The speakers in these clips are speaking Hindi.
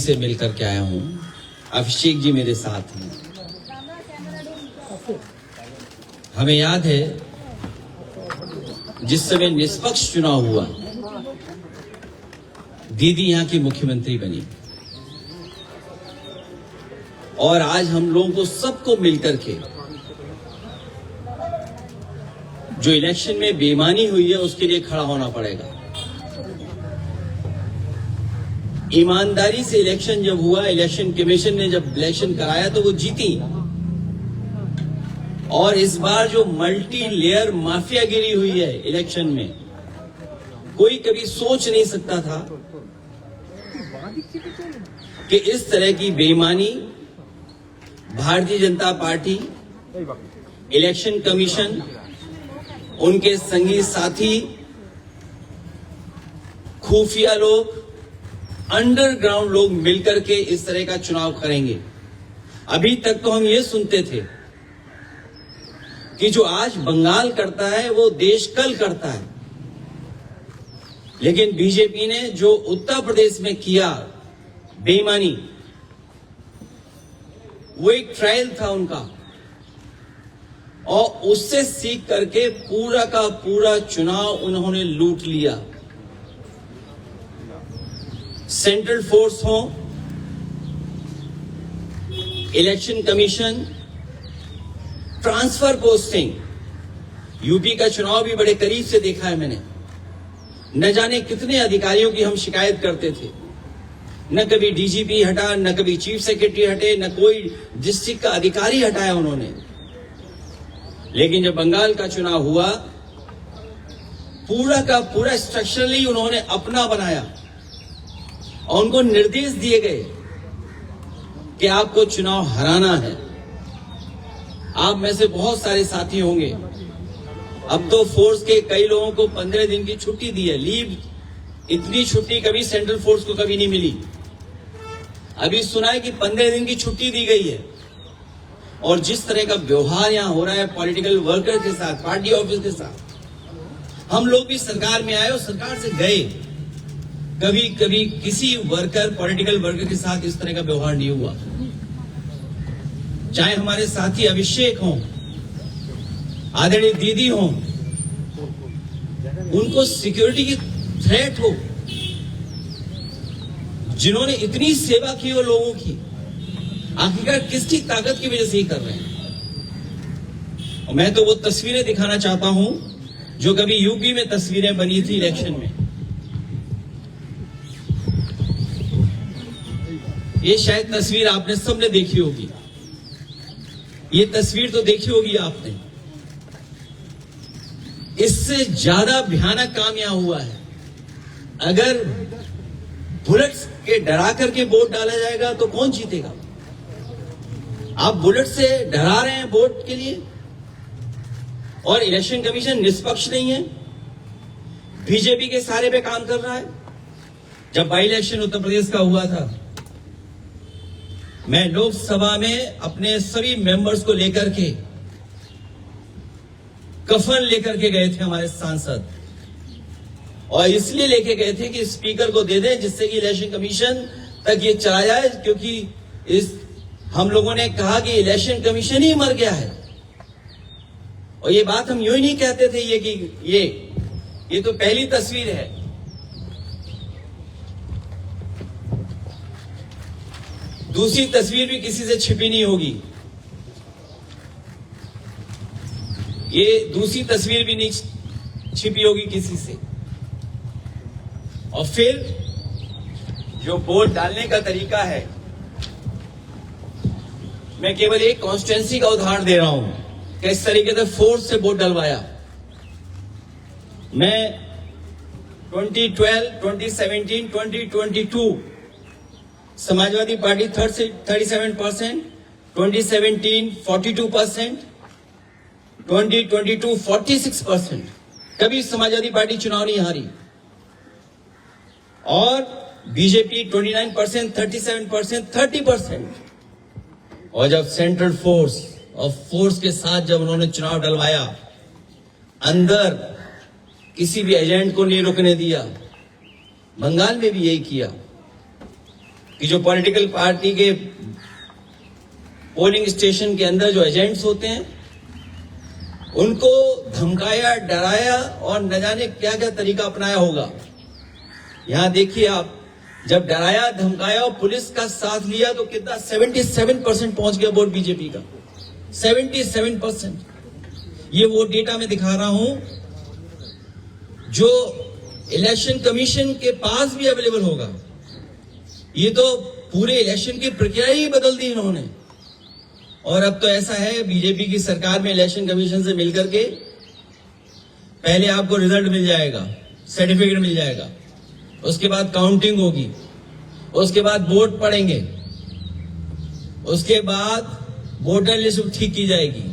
से मिलकर के आया हूं। अभिषेक जी मेरे साथ हैं। हमें याद है जिस समय निष्पक्ष चुनाव हुआ, दीदी यहां की मुख्यमंत्री बनी और आज हम लोगों को सबको मिलकर के जो इलेक्शन में बेईमानी हुई है उसके लिए खड़ा होना पड़ेगा। ईमानदारी से इलेक्शन जब हुआ, इलेक्शन कमीशन ने जब इलेक्शन कराया तो वो जीती। और इस बार जो मल्टी लेयर माफियागिरी हुई है इलेक्शन में, कोई कभी सोच नहीं सकता था कि इस तरह की बेईमानी Bharatiya Janata party, election commission, उनके संगी साथी, खुफिया लोग, अंडरग्राउंड लोग मिलकर के इस तरह का चुनाव करेंगे। अभी तक तो हम ये सुनते थे कि जो आज बंगाल करता है वो देश कल करता है, लेकिन बीजेपी ने जो उत्तर प्रदेश में किया बेईमानी, वो एक ट्रायल था उनका, और उससे सीख करके पूरा का पूरा चुनाव उन्होंने लूट लिया। सेंट्रल फोर्स हो, election commission, transfer posting, UP का चुनाव भी बड़े करीब से देखा है मैंने। न जाने कितने अधिकारियों की हम शिकायत करते थे, न कभी डीजीपी हटा, न कभी चीफ सेक्रेटरी हटे, न कोई डिस्ट्रिक्ट का अधिकारी हटाया उन्होंने। लेकिन जब बंगाल का चुनाव हुआ, पूरा का पूरा स्ट्रक्चरली उन्होंने अपना बनाया और उनको निर्देश दिए गए कि आपको चुनाव हराना है। आप में से बहुत सारे साथी होंगे, अब तो फोर्स के कई लोगों को 15 दिन की छुट्टी दी है, लीव। इतनी छुट्टी कभी सेंट्रल फोर्स को कभी नहीं मिली। अभी सुना है कि 15 दिन की छुट्टी दी गई है। और जिस तरह का व्यवहार यहां हो रहा है पॉलिटिकल वर्कर के साथ, पार्टी ऑफिस के साथ, हम लोग भी सरकार में आए और सरकार से गए, कभी कभी किसी वर्कर, पॉलिटिकल वर्कर के साथ इस तरह का व्यवहार नहीं हुआ। चाहे हमारे साथी अभिषेक हों, आदरणीय दीदी हों, उनको सिक्योरिटी की थ्रेट हो, जिन्होंने इतनी सेवा की हो लोगों की, आखिरकार किसकी ताकत की वजह से ही कर रहे हैं। और मैं तो वो तस्वीरें दिखाना चाहता हूं जो कभी यूपी में तस्वीरें बनी थी इलेक्शन में। ये शायद तस्वीर आपने सबने देखी होगी, ये तस्वीर तो देखी होगी आपने। इससे ज्यादा भयानक काम यहां हुआ है। अगर बुलेट्स के डरा करके वोट डाला जाएगा तो कौन जीतेगा? आप बुलेट से डरा रहे हैं वोट के लिए, और इलेक्शन कमीशन निष्पक्ष नहीं है, बीजेपी के सारे पे काम कर रहा है। जब बाई इलेक्शन उत्तर प्रदेश का हुआ था, मैं लोकसभा में अपने सभी मेंबर्स को लेकर के, कफन लेकर के गए थे हमारे सांसद, और इसलिए लेके गए थे कि स्पीकर को दे दें जिससे कि इलेक्शन कमीशन तक ये चला जाए, क्योंकि हम लोगों ने कहा कि इलेक्शन कमीशन ही मर गया है। और ये बात हम यूं ही नहीं कहते थे, ये तो पहली तस्वीर है। दूसरी तस्वीर भी किसी से छिपी नहीं होगी, ये दूसरी तस्वीर भी नहीं छिपी होगी किसी से। और फिर जो वोट डालने का तरीका है, मैं केवल एक कॉन्स्टिट्यूंसी का उदाहरण दे रहा हूं कि इस तरीके से फोर्स से वोट डलवाया। मैं 2012, 2017, 2022 समाजवादी पार्टी 37%, 2017 42%, 2022 46%। कभी समाजवादी पार्टी चुनाव नहीं हारी। और बीजेपी 29%, 37%, 30%। और जब सेंट्रल फोर्स और फोर्स के साथ जब उन्होंने चुनाव डलवाया, अंदर किसी भी एजेंट को नहीं रुकने दिया। बंगाल में भी यही किया। कि जो पॉलिटिकल पार्टी के पोलिंग स्टेशन के अंदर जो एजेंट्स होते हैं उनको धमकाया, डराया और न जाने क्या क्या तरीका अपनाया होगा। यहां देखिए आप, जब डराया, धमकाया और पुलिस का साथ लिया तो कितना 77% पहुंच गया वोट बीजेपी का। 77%। ये वो डेटा मैं दिखा रहा हूं जो इलेक्शन कमीशन के पास भी अवेलेबल होगा। ये तो पूरे इलेक्शन की प्रक्रिया ही बदल दी इन्होंने। और अब तो ऐसा है बीजेपी की सरकार में इलेक्शन कमीशन से मिलकर के पहले आपको रिजल्ट मिल जाएगा, सर्टिफिकेट मिल जाएगा, उसके बाद काउंटिंग होगी, उसके बाद वोट पड़ेंगे, उसके बाद वोटर लिस्ट ठीक की जाएगी।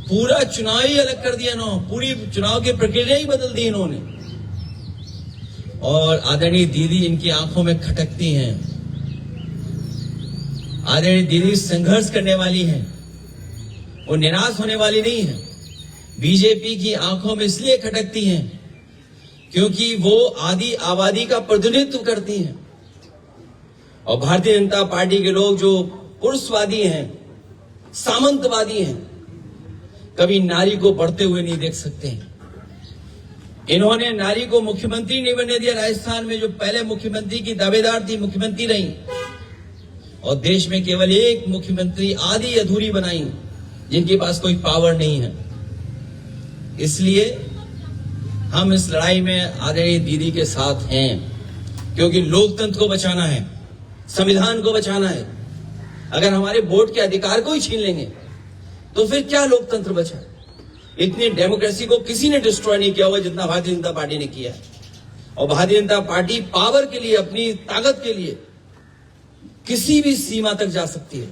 पूरा चुनाव ही अलग कर दिया इन्होंने, पूरी चुनाव की प्रक्रिया ही बदल दी इन्होंने। और आदरणीय दीदी इनकी आंखों में खटकती हैं। आदरणीय दीदी संघर्ष करने वाली हैं, वो निराश होने वाली नहीं है। बीजेपी की आंखों में इसलिए खटकती हैं क्योंकि वो आदि आबादी का प्रतिनिधित्व करती हैं। और भारतीय जनता पार्टी के लोग जो पुरुषवादी हैं, सामंतवादी हैं, कभी नारी को बढ़ते हुए नहीं देख सकते हैं। इन्होंने नारी को मुख्यमंत्री नहीं बनने दिया। राजस्थान में जो पहले मुख्यमंत्री की दावेदार थी, मुख्यमंत्री रही, और देश में केवल एक मुख्यमंत्री आधी अधूरी बनाई जिनके पास कोई पावर नहीं है। इसलिए हम इस लड़ाई में आदरणीय दीदी के साथ हैं, क्योंकि लोकतंत्र को बचाना है, संविधान को बचाना है। अगर हमारे वोट के अधिकार को ही छीन लेंगे तो फिर क्या लोकतंत्र बचा? इतनी डेमोक्रेसी को किसी ने डिस्ट्रॉय नहीं किया हुआ जितना भारतीय जनता पार्टी ने किया है। और भारतीय जनता पार्टी पावर के लिए, अपनी ताकत के लिए किसी भी सीमा तक जा सकती है।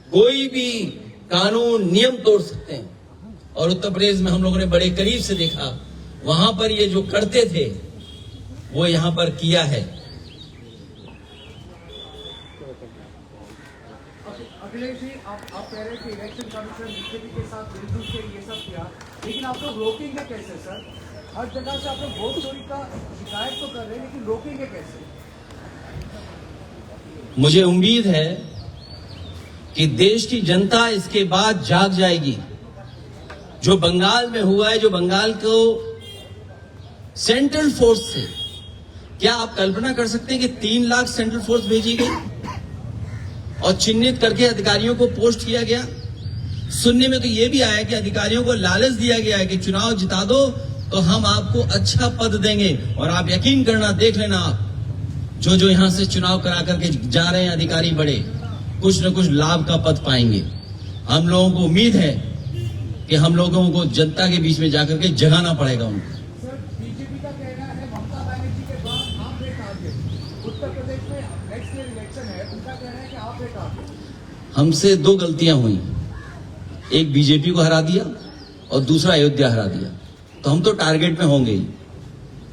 कोई भी कानून, नियम तोड़ सकते हैं। और उत्तर प्रदेश में हम लोगों ने बड़े करीब से देखा, वहां पर ये जो करते थे वो यहां पर किया है। अखिलेश जी, आप कह रहे हैं कि इलेक्शन कमीशन बीजेपी के साथ मिलजुल के ये सब किया, लेकिन आप लोग रोकेंगे कैसे सर? हर जगह से आप लोग वोट चोरी का शिकायत तो कर रहे हैं, लेकिन रोकेंगे कैसे? मुझे उम्मीद है कि देश की जनता इसके बाद जाग जाएगी। जो बंगाल में हुआ है, जो बंगाल को सेंट्रल फोर्स से, क्या आप कल्पना कर सकते हैं कि 3 लाख सेंट्रल फोर्स भेजी गई और चिन्हित करके अधिकारियों को पोस्ट किया गया? सुनने में तो यह भी आया कि अधिकारियों को लालच दिया गया है कि चुनाव जिता दो तो हम आपको अच्छा पद देंगे। और आप यकीन करना, देख लेना, आप जो यहां से चुनाव करा करके जा रहे हैं अधिकारी बड़े, कुछ न कुछ लाभ का पद पाएंगे। हम लोगों को उम्मीद है कि हम लोगों को जनता के बीच में जाकर के जगाना पड़ेगा उनको। सर, बीजेपी का कहना है ममता बनर्जी के बाद आप एक टारगेट, उत्तर प्रदेश में नेक्स्ट ईयर इलेक्शन है, उनका कहना है कि आप एक टारगेट। हमसे 2 गलतियां हुई, एक बीजेपी को हरा दिया और दूसरा अयोध्या हरा दिया। तो हम तो टारगेट में होंगे ही,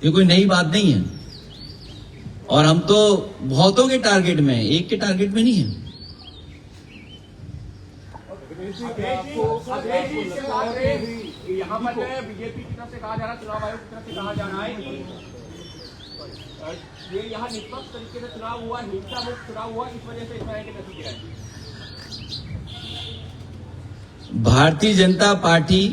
ये कोई नई बात नहीं है। और हम तो बहुतों के टारगेट में हैं, एक के टारगेट में नहीं है। यहाँ पर बीजेपी की तरफ से कहा जा रहा है, चुनाव आयोग की तरफ से कहा जा रहा है कि ये यहाँ निष्पक्ष तरीके से चुनाव हुआ, हिंसा मुक्त चुनाव हुआ, इस वजह से इस तरह के नतीजे आए। भारतीय जनता पार्टी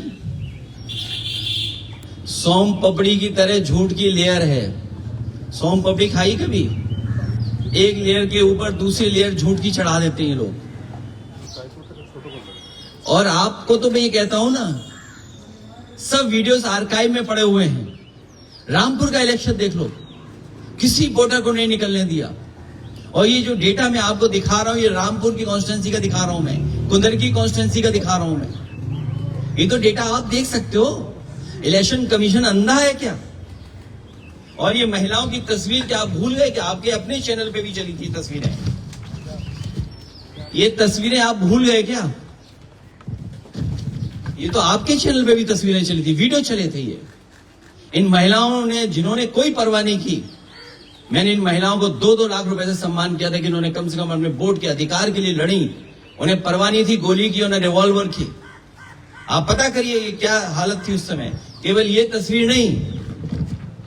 सोम पपड़ी की तरह झूठ की लेयर है। सोम पपड़ी खाई कभी? एक लेयर के ऊपर दूसरी लेयर झूठ की चढ़ा देते हैं लोग। और आपको तो मैं ये कहता हूं ना, सब वीडियोस आर्काइव में पड़े हुए हैं। रामपुर का इलेक्शन देख लो, किसी वोटर को नहीं निकलने दिया। और ये जो डेटा मैं आपको दिखा रहा हूं, ये रामपुर की कॉन्स्टिट्यूंसी का दिखा रहा हूं मैं, कुंदर की कॉन्स्टिट्यूंसी का दिखा रहा हूं मैं। ये तो डेटा आप देख सकते हो। इलेक्शन कमीशन अंधा है क्या? और ये महिलाओं की तस्वीर क्या आप भूल गए? कि आपके अपने चैनल पे भी चली थी तस्वीरें, ये तस्वीरें आप भूल गए क्या? ये तो आपके चैनल पे भी तस्वीरें चली थी, वीडियो चले थे। ये इन महिलाओं ने, जिन्होंने कोई परवाह नहीं की, मैंने इन महिलाओं को 2-2 लाख रुपए से सम्मान किया था कि इन्होंने कम से कम अपने वोट के अधिकार के लिए लड़ी। उन्हें परवाह नहीं थी गोली की, उन्हें रिवॉल्वर की। आप पता करिए क्या हालत थी उस समय। केवल ये तस्वीर नहीं,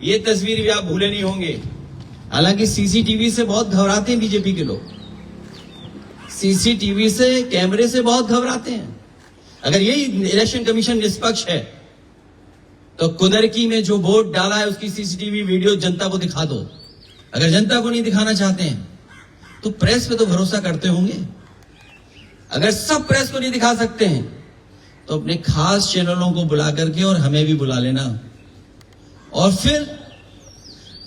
ये तस्वीर भी आप भूले नहीं होंगे। हालांकि सीसीटीवी से बहुत घबराते हैं बीजेपी के लोग, सीसीटीवी से, कैमरे से बहुत घबराते हैं। अगर यही इलेक्शन कमीशन निष्पक्ष है तो कुदरकी में जो वोट डाला है उसकी सीसीटीवी वीडियो जनता को दिखा दो। अगर जनता को नहीं दिखाना चाहते हैं तो प्रेस पे तो भरोसा करते होंगे। अगर सब प्रेस को नहीं दिखा सकते हैं तो अपने खास चैनलों को बुला करके और हमें भी बुला लेना। और फिर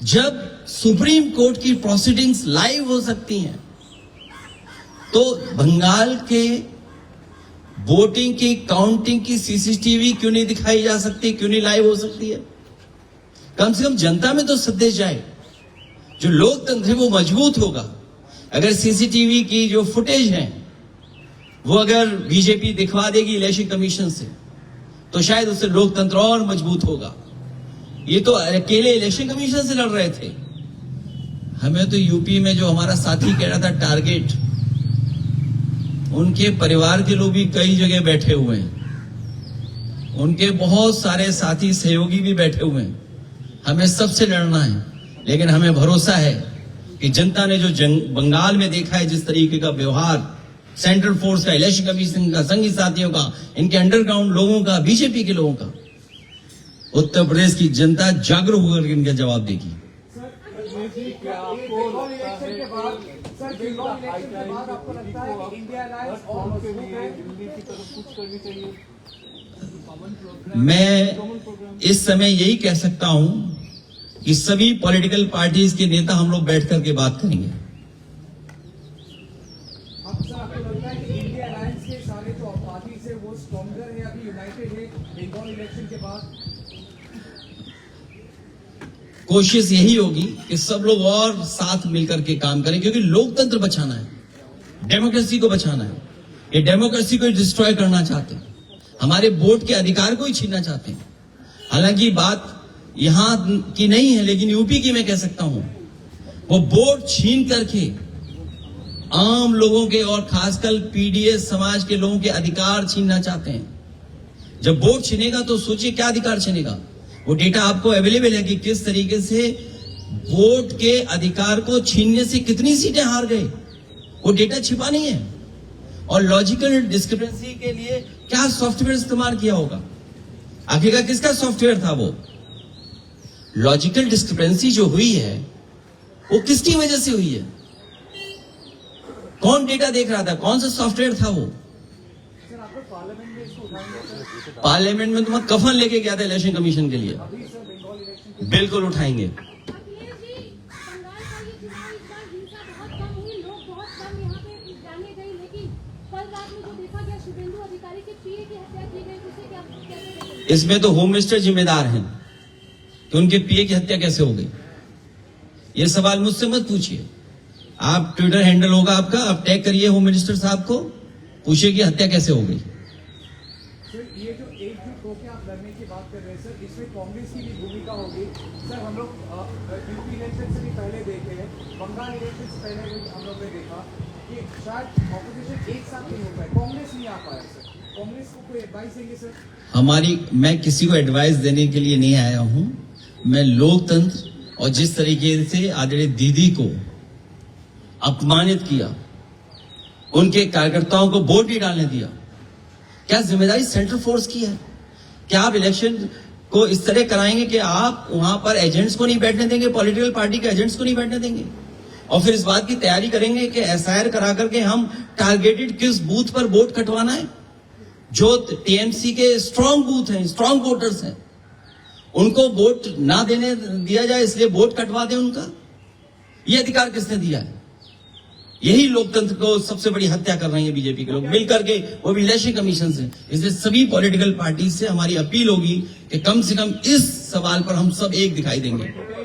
जब सुप्रीम कोर्ट की प्रोसीडिंग्स लाइव हो सकती हैं तो बंगाल के वोटिंग की काउंटिंग की सीसीटीवी क्यों नहीं दिखाई जा सकती, क्यों नहीं लाइव हो सकती है? कम से कम जनता में तो संदेश जाए। जो लोकतंत्र है वो मजबूत होगा। अगर सीसीटीवी की जो फुटेज है वो अगर बीजेपी दिखवा देगी इलेक्शन कमीशन से तो शायद उससे लोकतंत्र और मजबूत होगा। ये तो अकेले इलेक्शन कमीशन से लड़ रहे थे। हमें तो यूपी में जो हमारा साथी कह रहा था टारगेट, उनके परिवार के लोग भी कई जगह बैठे हुए हैं, उनके बहुत सारे साथी सहयोगी भी बैठे हुए हैं। हमें सबसे लड़ना है, लेकिन हमें भरोसा है कि जनता ने जो बंगाल में देखा है जिस तरीके का व्यवहार सेंट्रल फोर्स का, इलेक्शन कमीशन का, संघी साथियों का, इनके अंडरग्राउंड लोगों का, बीजेपी के लोगों का, उत्तर प्रदेश की जनता जागरूक होकर इनका जवाब देगी। सर, बंगाल इलेक्शन के बाद आपको लगता है कि इंडिया अलायंस और मजबूत है? दिल्ली की तरफ कुछ करनी चाहिए। मैं इस समय यही कह सकता हूं कि सभी पॉलिटिकल पार्टीज के नेता हम लोग बैठ करके बात करेंगे। अब सर, आपको लगता है कि इंडिया अलायंस के सारे जो पार्टीज है वो स्ट्रॉन्गर है, अभी यूनाइटेड है बंगाल इलेक्शन के बाद? कोशिश यही होगी कि सब लोग और साथ मिलकर के काम करें, क्योंकि लोकतंत्र बचाना है, डेमोक्रेसी को बचाना है। ये डेमोक्रेसी को डिस्ट्रॉय करना चाहते हैं, हमारे वोट के अधिकार को ही छीनना चाहते हैं। हालांकि बात यहां की नहीं है, लेकिन यूपी की मैं कह सकता हूं। वो वोट छीन करके आम लोगों के और खासकर पीडीएस समाज के लोगों के अधिकार छीनना चाहते हैं। जब वोट छीनेगा तो सोचिए क्या अधिकार छीनेगा। वो डेटा आपको अवेलेबल है कि किस तरीके से वोट के अधिकार को छीनने से कितनी सीटें हार गए। वो डेटा छिपा नहीं है। और लॉजिकल डिस्क्रिपेंसी के लिए क्या सॉफ्टवेयर इस्तेमाल किया होगा, आखिरकार किसका सॉफ्टवेयर था वो? लॉजिकल डिस्क्रिपेंसी जो हुई है वो किसकी वजह से हुई है? कौन डेटा देख रहा था, कौन सा सॉफ्टवेयर था वो? सर, आपको पार्लियामेंट में इसको उठाएंगे सर? पार्लियामेंट में तो मैं कफन लेके गया था इलेक्शन कमीशन के लिए। अभी सर बंगाल इलेक्शन बिल्कुल उठाएंगे। अखिलेश जी, बंगाल का ये चुनाव इस बार हिंसा बहुत कम हुई, लोग बहुत कम यहाँ पे जाने गए, लेकिन कल रात में जो देखा गया शुभेंदु अधिकारी के पीए की हत्या की गई, उसे क्या कैसे देखेंगे? इसमें तो होम मिनिस्टर जिम्मेदार हैं कि उनके पीए की हत्या कैसे हो गई। ये सवाल मुझसे मत पूछिए। आप ट्विटर हैंडल होगा आपका, आप टैग करिए होम मिनिस्टर साहब को, पूछिए कि हत्या कैसे हो गई। सर, ये जो एकजुट होकर आप लड़ने की बात कर रहे हैं सर, इसमें कांग्रेस की भी भूमिका होगी। सर, हम लोग यूपी इलेक्शन से भी पहले देखे हैं, बंगाल इलेक्शन से पहले भी हम लोग ने देखा कि शायद ऑपोजिशन एक साथ नहीं हो पाए, कांग्रेस नहीं आ पाया। सर, कांग्रेस को कोई एडवाइस देंगे सर? मैं किसी को एडवाइस देने के लिए नहीं आया हूं। मैं लोकतंत्र और जिस तरीके से आदरणीय दीदी को अपमानित किया, उनके कार्यकर्ताओं को वोट नहीं डालने दिया, क्या जिम्मेदारी सेंट्रल फोर्स की है? क्या आप इलेक्शन को इस तरह कराएंगे कि आप वहां पर एजेंट्स को नहीं बैठने देंगे, पॉलिटिकल पार्टी के एजेंट्स को नहीं बैठने देंगे, और फिर इस बात की तैयारी करेंगे कि एसआईआर करा करके हम टारगेटेड किस बूथ पर वोट कटवाना है? जो टीएमसी के स्ट्रांग बूथ हैं, स्ट्रांग वोटर्स हैं, उनको वोट ना देने दिया जाए, इसलिए वोट कटवा दें उनका। यह अधिकार किसने दिया है? यही लोकतंत्र को सबसे बड़ी हत्या कर रही है बीजेपी के लोग मिलकर के, वो भी इलेक्शन कमीशन से। इसलिए सभी पॉलिटिकल पार्टी से हमारी अपील होगी कि कम से कम इस सवाल पर हम सब एक दिखाई देंगे।